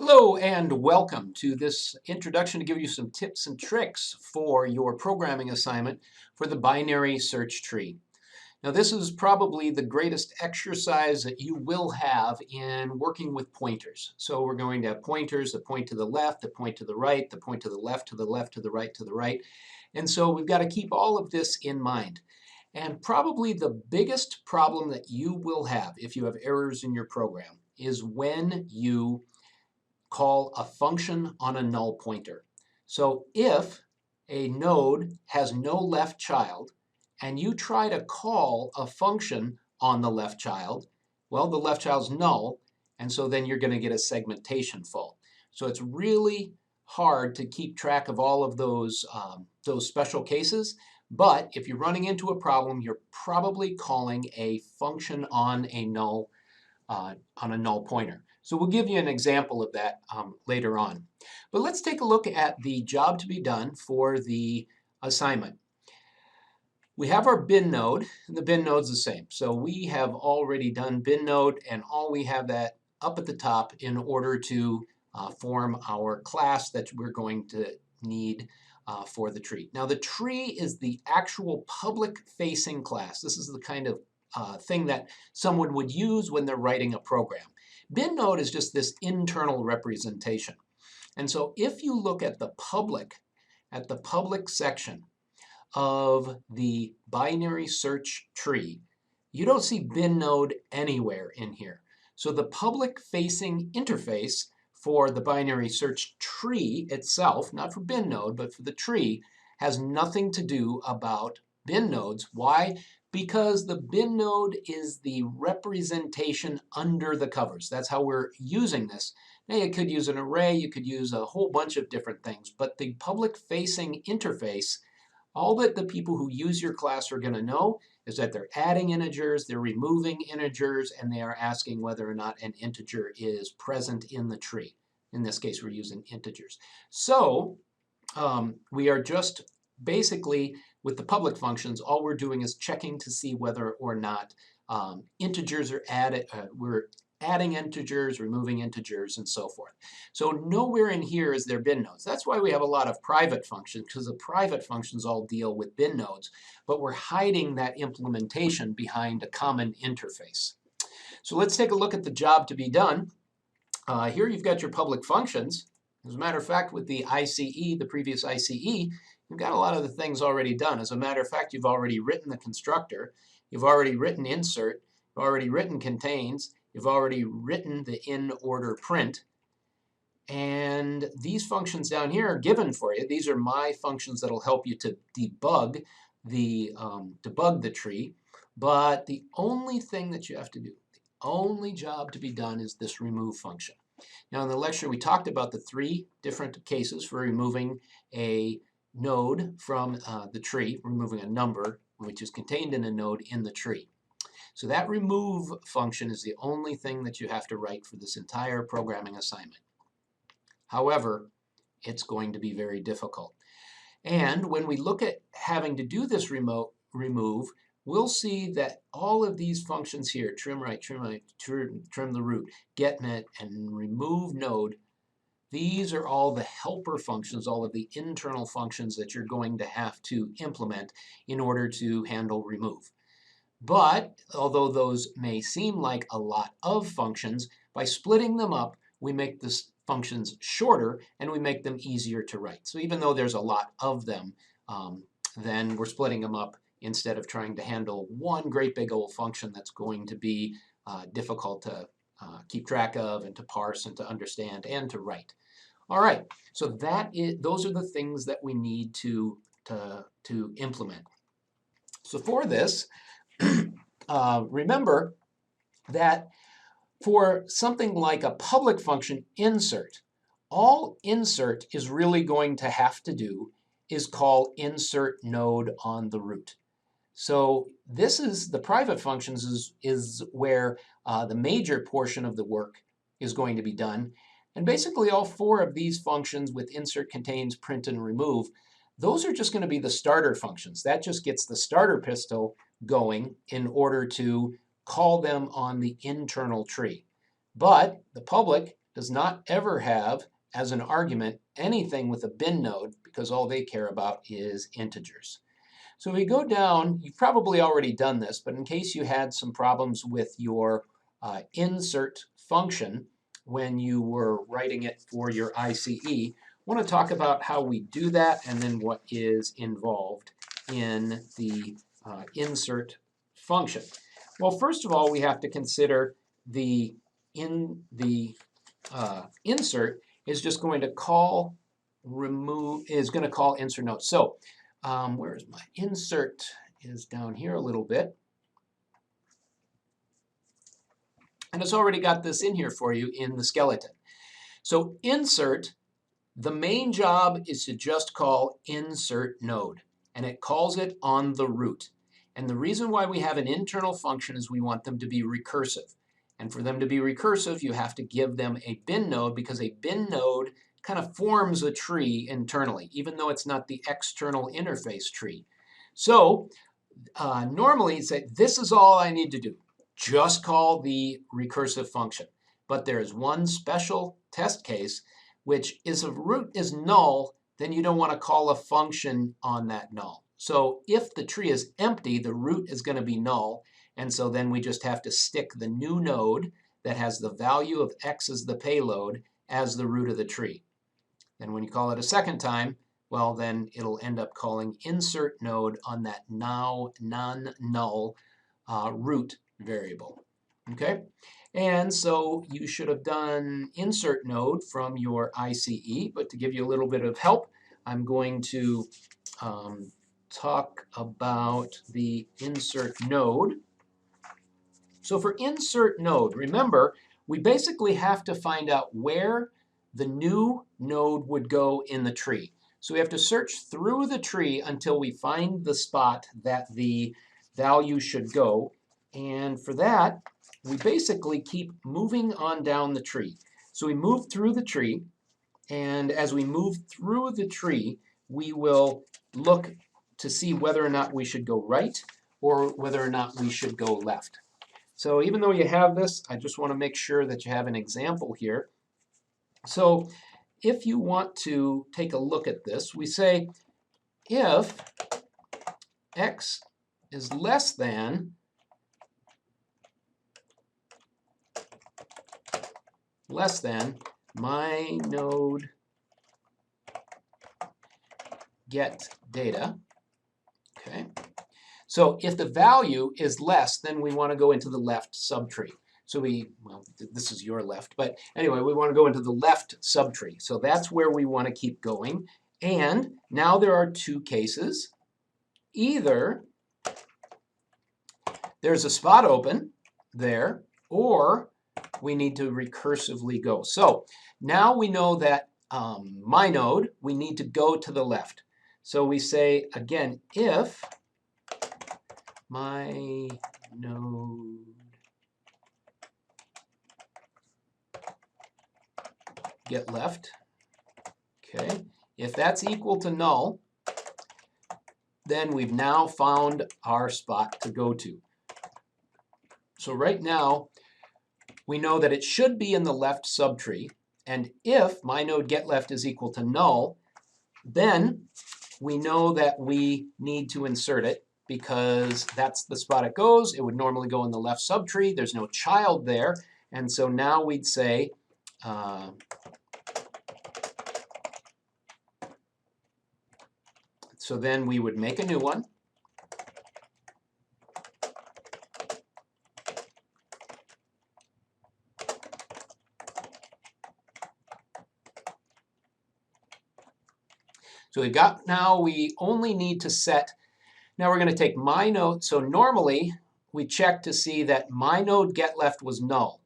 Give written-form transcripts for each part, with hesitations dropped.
Hello and welcome to this introduction to give you some tips and tricks for your programming assignment for the binary search tree. Now this is probably the greatest exercise that you will have in working with pointers. So we're going to have pointers that point to the left, that point to the right, that point to the left, to the left, to the right, to the right. And so we've got to keep all of this in mind. And probably the biggest problem that you will have if you have errors in your program is when you call a function on a null pointer. So if a node has no left child and you try to call a function on the left child, well, the left child's null, and so then you're going to get a segmentation fault. So it's really hard to keep track of all of those special cases. But if you're running into a problem, you're probably calling a function on a null pointer. So we'll give you an example of that later on. But let's take a look at the job to be done for the assignment. We have our bin node, and the bin node's the same. So we have already done bin node, and all we have that up at the top in order to form our class that we're going to need for the tree. Now the tree is the actual public-facing class. This is the kind of thing that someone would use when they're writing a program. Bin node is just this internal representation. And so if you look at the public section of the binary search tree, you don't see bin node anywhere in here. So the public-facing interface for the binary search tree itself, not for bin node, but for the tree, has nothing to do about bin nodes. Why? Because the bin node is the representation under the covers. That's how we're using this. Now you could use an array, you could use a whole bunch of different things, but the public-facing interface, all that the people who use your class are going to know is that they're adding integers, they're removing integers, and they are asking whether or not an integer is present in the tree. In this case, we're using integers. So we are just basically, with the public functions, all we're doing is checking to see whether or not integers are added. We're adding integers, removing integers, and so forth. So nowhere in here is there bin nodes. That's why we have a lot of private functions, because the private functions all deal with bin nodes, but we're hiding that implementation behind a common interface. So let's take a look at the job to be done. Here you've got your public functions. As a matter of fact, with the ICE, the previous ICE, you've got a lot of the things already done. As a matter of fact, you've already written the constructor, you've already written insert, you've already written contains, you've already written the in order print, and these functions down here are given for you. These are my functions that'll help you to debug the tree, but the only thing that you have to do, the only job to be done is this remove function. Now in the lecture we talked about the 3 different cases for removing a node from the tree, removing a number which is contained in a node in the tree. So that remove function is the only thing that you have to write for this entire programming assignment. However, it's going to be very difficult. And when we look at having to do this remove, we'll see that all of these functions here, trim right, trim the root, getNet, and remove node, these are all the helper functions, all of the internal functions that you're going to have to implement in order to handle remove. But although those may seem like a lot of functions, by splitting them up, we make the functions shorter and we make them easier to write. So even though there's a lot of them, then we're splitting them up instead of trying to handle one great big old function that's going to be difficult to keep track of and to parse and to understand and to write. All right, so those are the things that we need to implement. So for this, remember that for something like a public function insert, all insert is really going to have to do is call insert node on the root. So this is the private functions is where the major portion of the work is going to be done. And basically all 4 of these functions with insert, contains, print, and remove, those are just going to be the starter functions. That just gets the starter pistol going in order to call them on the internal tree. But the public does not ever have as an argument anything with a bin node because all they care about is integers. So we go down, you've probably already done this, but in case you had some problems with your insert function when you were writing it for your ICE, I want to talk about how we do that and then what is involved in the insert function. Well, first of all, we have to consider the insert is just going to call insert node. So where's my insert? Is down here a little bit. And it's already got this in here for you in the skeleton. So insert, the main job is to just call insert node, and it calls it on the root. And the reason why we have an internal function is we want them to be recursive. And for them to be recursive, you have to give them a bin node because a bin node kind of forms a tree internally, even though it's not the external interface tree. So normally you'd say, this is all I need to do. Just call the recursive function. But there is one special test case, which is if root is null, then you don't want to call a function on that null. So if the tree is empty, the root is going to be null. And so then we just have to stick the new node that has the value of x as the payload as the root of the tree. Then when you call it a second time, well, then it'll end up calling insert node on that now non-null root variable. Okay? And so you should have done insert node from your ICE, but to give you a little bit of help, I'm going to talk about the insert node. So for insert node, remember, we basically have to find out where the new node would go in the tree. So we have to search through the tree until we find the spot that the value should go. And for that, we basically keep moving on down the tree. So we move through the tree, and as we move through the tree, we will look to see whether or not we should go right or whether or not we should go left. So even though you have this, I just want to make sure that you have an example here. So if you want to take a look at this, we say if x is less than my node get data. Okay. So if the value is less, then we want to go into the left subtree. So well, this is your left, but anyway, we want to go into the left subtree. So that's where we want to keep going. And now there are two cases. Either there's a spot open there, or we need to recursively go. So now we know that my node, we need to go to the left. So we say, again, if my node get left, okay, if that's equal to null, then we've now found our spot to go to. So right now, we know that it should be in the left subtree, and if my node get left is equal to null, then we know that we need to insert it because that's the spot it goes. It would normally go in the left subtree. There's no child there, and so now we'd say so then we would make a new one. So we've got, now we only need to set, now we're going to take my node. So normally we check to see that my node get left was null.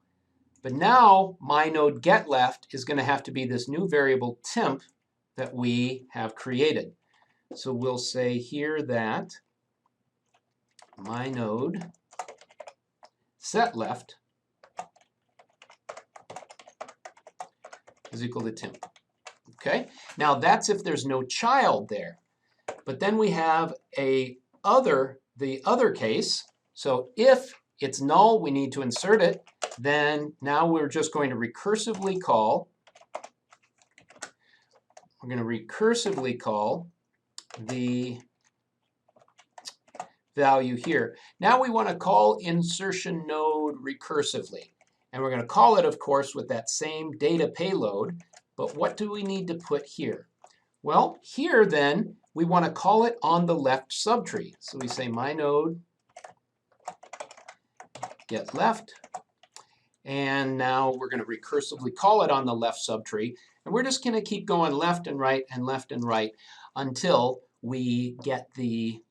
But now my node get left is going to have to be this new variable temp that we have created. So we'll say here that my node set left is equal to temp. Okay, now that's if there's no child there. But then we have the other case. So if it's null, we need to insert it. then now we're just going to recursively call. We're going to recursively call the value here. Now we want to call insertion node recursively. And we're going to call it, of course, with that same data payload. But what do we need to put here? Well, here then, we want to call it on the left subtree. So we say my node get left. And now we're going to recursively call it on the left subtree. And we're just going to keep going left and right until we get the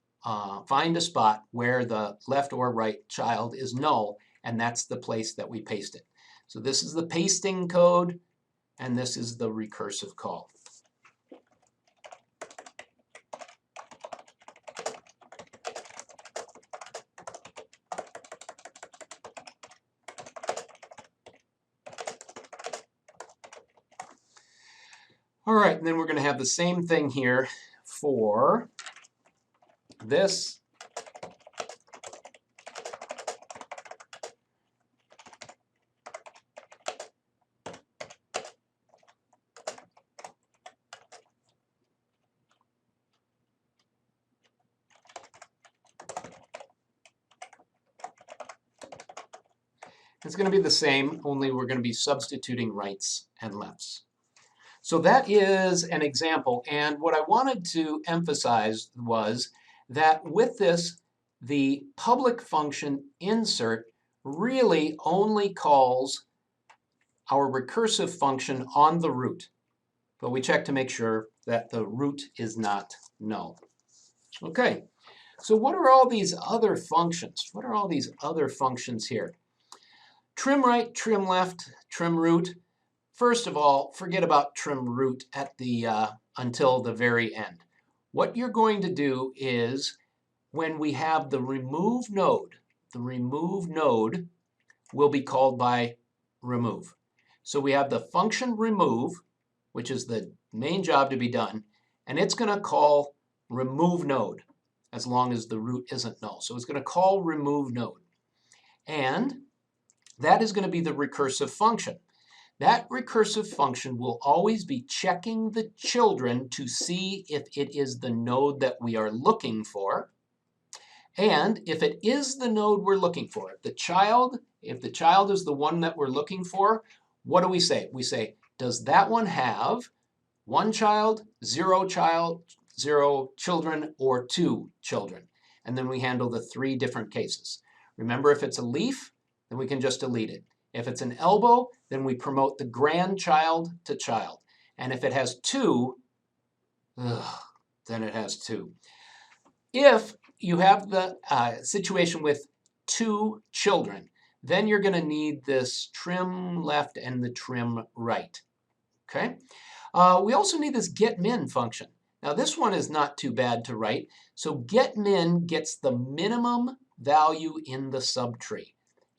find a spot where the left or right child is null, and that's the place that we paste it. So this is the pasting code, and this is the recursive call. All right, and then we're going to have the same thing here for this. It's going to be the same, only we're going to be substituting rights and lefts. So that is an example, and what I wanted to emphasize was that with this, the public function insert really only calls our recursive function on the root, but we check to make sure that the root is not null. Okay, so what are all these other functions? What are all these other functions here? Trim right, trim left, trim root. First of all, forget about trim root at the until the very end. What you're going to do is when we have the remove node will be called by remove. So we have the function remove, which is the main job to be done, and it's going to call remove node as long as the root isn't null. So it's going to call remove node. And that is going to be the recursive function. That recursive function will always be checking the children to see if it is the node that we are looking for. And if it is the node we're looking for, if the child is the one that we're looking for, what do we say? We say, does that one have one child, zero children, or two children? And then we handle the three different cases. Remember, if it's a leaf, then we can just delete it. If it's an elbow, then we promote the grandchild to child. And if it has two, then it has two. If you have the situation with two children, then you're going to need this trim left and the trim right. Okay. We also need this getMin function. Now this one is not too bad to write. So getMin gets the minimum value in the subtree.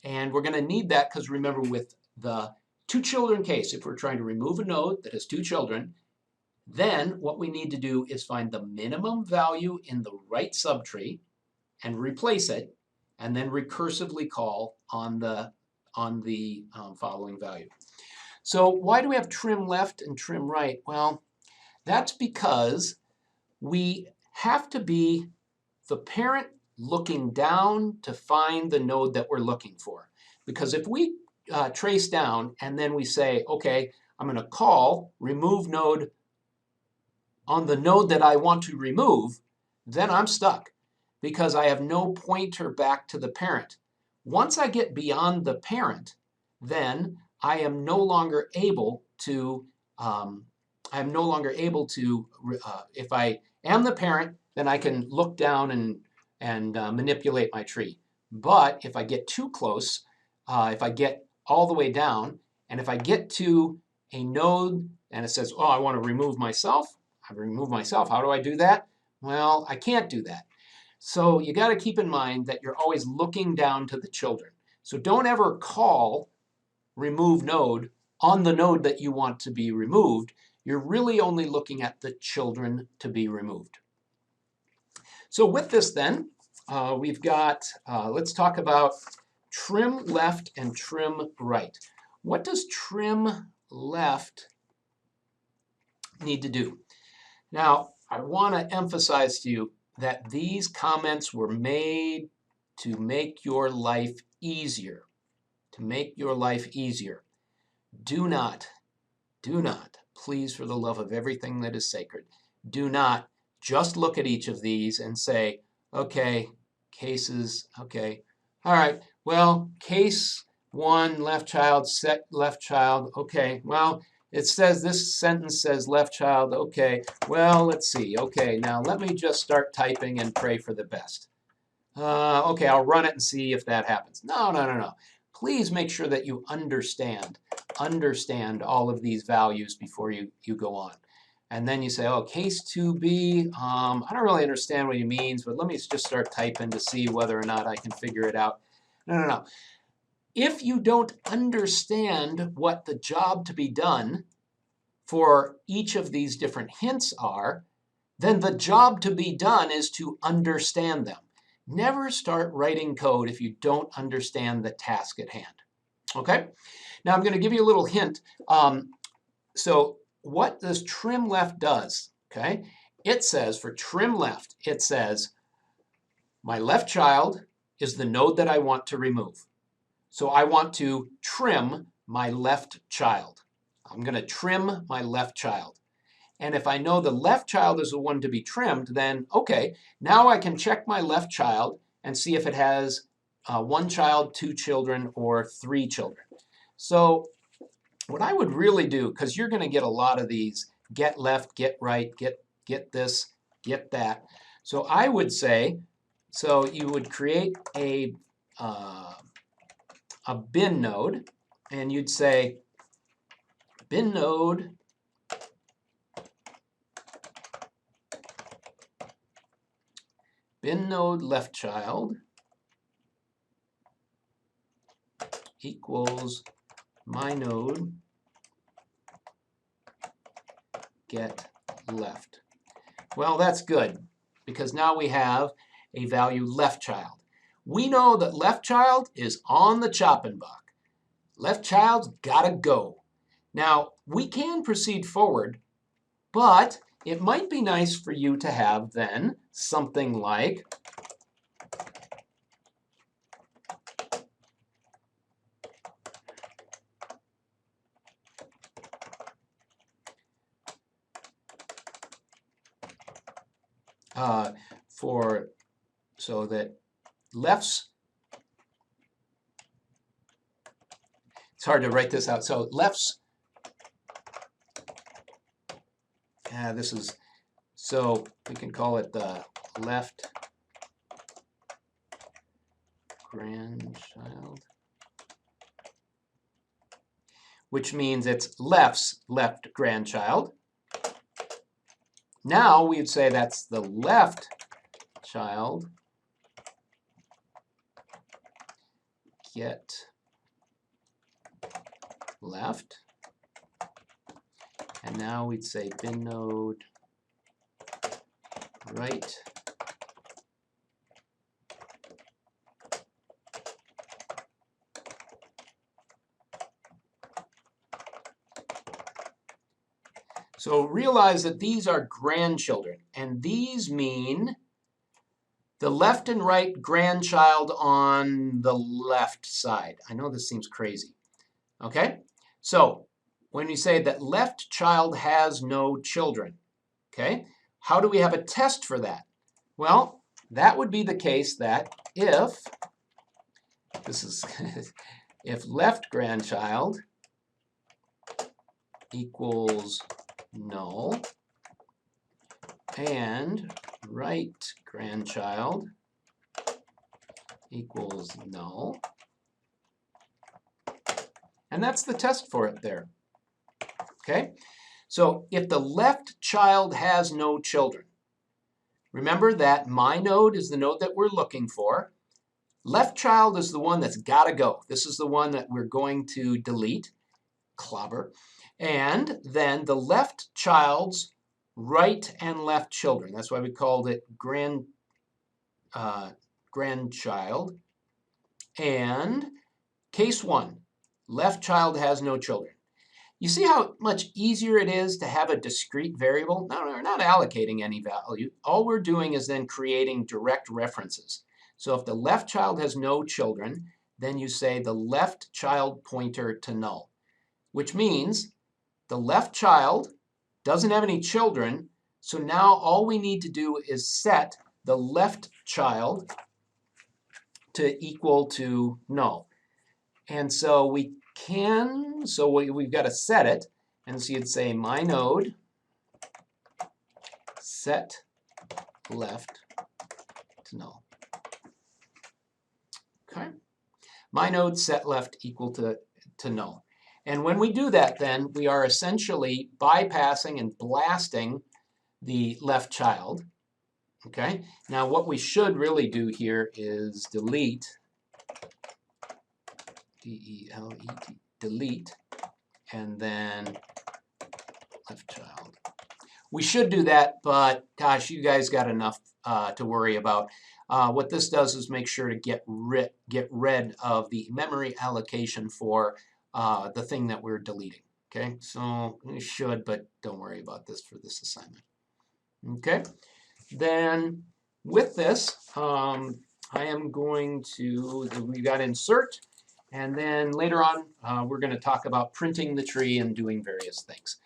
And we're going to need that because remember with the two children case, if we're trying to remove a node that has two children, then what we need to do is find the minimum value in the right subtree and replace it, and then recursively call on the following value. So why do we have trim left and trim right? Well, that's because we have to be the parent looking down to find the node that we're looking for. Because if we trace down and then we say, okay, I'm going to call remove node on the node that I want to remove, then I'm stuck because I have no pointer back to the parent. Once I get beyond the parent, then I am no longer able to, if I am the parent, then I can look down and manipulate my tree. But if I get too close, if I get all the way down, and if I get to a node and it says, oh, I want to remove myself, how do I do that? Well, I can't do that. So you got to keep in mind that you're always looking down to the children. So don't ever call remove node on the node that you want to be removed. You're really only looking at the children to be removed. So with this then, we've got, let's talk about trim left and trim right. What does trim left need to do? Now, I want to emphasize to you that these comments were made to make your life easier. To make your life easier. Do not, please, for the love of everything that is sacred, do not just look at each of these and say, okay, cases, okay, all right, well, case 1, left child, set left child, okay, well, it says, this sentence says left child, okay, well, let's see, okay, now let me just start typing and pray for the best. Okay, I'll run it and see if that happens. No. Please make sure that you understand all of these values before you go on. And then you say, oh, case 2b, I don't really understand what he means, but let me just start typing to see whether or not I can figure it out. No. If you don't understand what the job to be done for each of these different hints are, then the job to be done is to understand them. Never start writing code if you don't understand the task at hand. Okay? Now I'm going to give you a little hint. So what this trim left does, okay? It says, for trim left, it says, my left child is the node that I want to remove. So I want to trim my left child. I'm going to trim my left child. And if I know the left child is the one to be trimmed, then okay, now I can check my left child and see if it has 1 child, 2 children, or 3 children. So what I would really do, because you're going to get a lot of these, get left, get right, get this, get that. So I would say, so you would create a bin node, and you'd say bin node left child equals my node get left. Well, that's good, because now we have a value left child. We know that left child is on the chopping block. Left child's gotta go. Now, we can proceed forward, but it might be nice for you to have then something like so that left's, it's hard to write this out, so left's, this is, so we can call it the left grandchild, which means it's left's left grandchild. Now we'd say that's the left child get left. And now we'd say bin node right So realize that these are grandchildren, and these mean the left and right grandchild on the left side. I know this seems crazy. Okay? So when you say that left child has no children, okay, how do we have a test for that? Well, that would be the case that if if left grandchild equals null and right grandchild equals null, and that's the test for it there. Okay, so if the left child has no children, remember that my node is the node that we're looking for. Left child is the one that's got to go. This is the one that we're going to delete, clobber. And then the left child's right and left children. That's why we called it grandchild. And case 1, left child has no children. You see how much easier it is to have a discrete variable? No, we're not allocating any value. All we're doing is then creating direct references. So if the left child has no children, then you say the left child pointer to null, which means the left child doesn't have any children, so now all we need to do is set the left child to equal to null. And so we've got to set it, and so you'd say my node set left to null. Okay, my node set left equal to null. And when we do that, then we are essentially bypassing and blasting the left child. Okay, now what we should really do here is delete, D-E-L-E-T, delete, and then left child. We should do that, but gosh, you guys got enough to worry about. What this does is make sure to get rid of the memory allocation for the thing that we're deleting. Okay, so you should, but don't worry about this for this assignment. Okay, then with this, I am going to, we got insert, and then later on we're going to talk about printing the tree and doing various things.